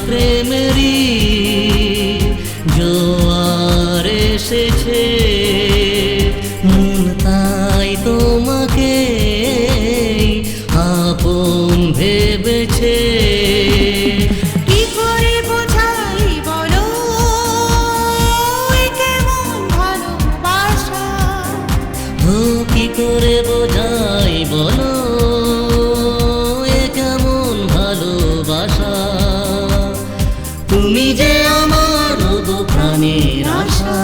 প্রেমেরই জোয়ার এসেছে, মন তাই তোমাকে আপন ভেবেছে। কি করে বোঝাই বলো এ কেমন ভালোবাসা? ও কি করে বোঝাই বলো এ কেমন ভালোবাসা? তুমি যে আমার গো প্রাণের আশা,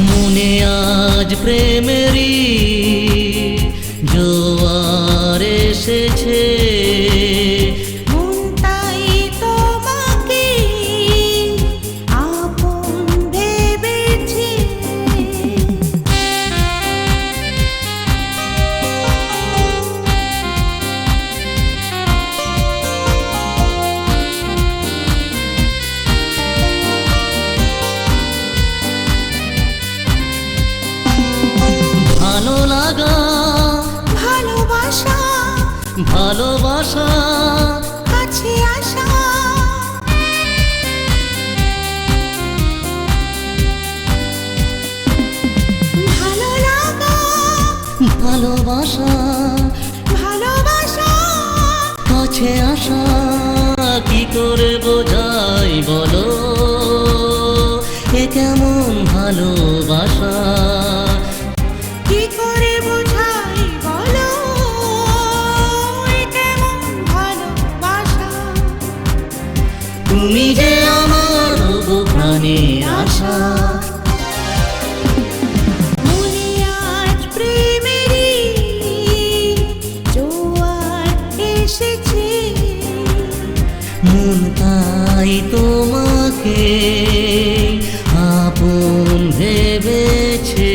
মনে আজ প্রেমেরই জোয়ার এসেছে, মন তাই তোমাকে আপন ভেবেছে। ভালো লাগা ভালোবাসা ভালোবাসা কাছে আসা, ভালো লাগা ভালোবাসা ভালোবাসা কাছে আসা, কি করে বোঝাই বলো এ কেমন ভালোবাসা? কি করে বোঝাই বলো এ কেমন ভালোবাসা? তুমি যে আমার গো প্রাণের আশা, মনে আজ প্রেমেরই জোয়ার এসেছে, মন তাই তোমাকে আপন ভেবেছে।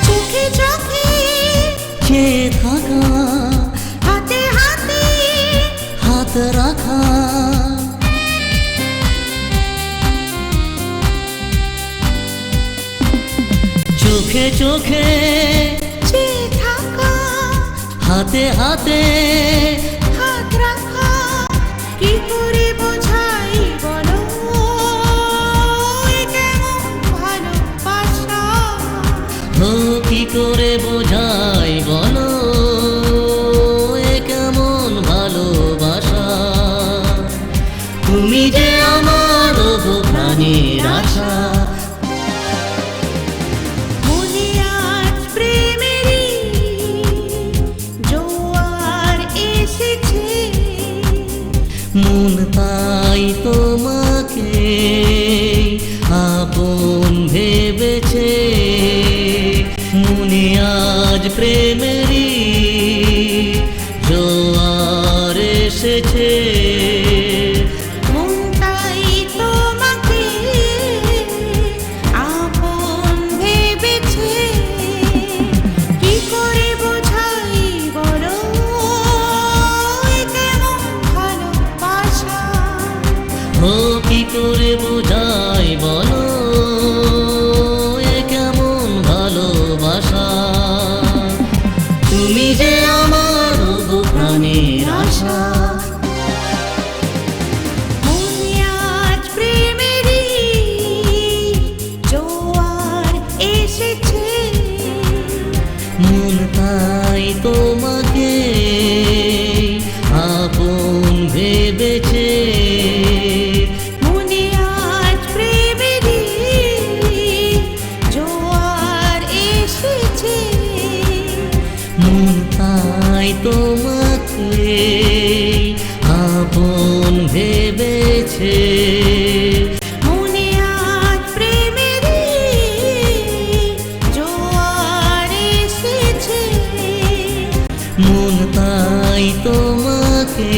চোখে চোখে চেয়ে থাকা, হাতে হাতে হাত রাখা, চোখে চোখে চেয়ে থাকা, হাতে হাতে হাত রাখা, কি করে বোঝাই বলো এ কেমন ভালোবাসা? ও কি করে বোঝাই বলো এ কেমন ভালোবাসা? তুমি যে আমার গো প্রাণের আশা, মনে আজ প্রেমেরই জোয়ার এসেছে, মন তাই তোমাকে আপন ভেবেছে, মনে আজ প্রেমেরই জোয়ার এসেছে, মন তাই তোমাকে আপন ভেবেছে। কি করে বোঝাই বলো এ কেমন ভালোবাসা? ও কি করে বোঝাই বলো এ কেমন ভালোবাসা? তুমি যে আমার গো প্রাণের আশা, মনে আজ প্রেমেরই জোয়ার এসেছে, মন তাই তোমাকে আপন ভেবেছে, মনে আজ প্রেমেরই জোয়ার এসেছে, মন তাই তোমাকে আপন ভেবেছে, মনে আজ প্রেমেরই জোয়ার এসেছে, মন তাই তোমাকে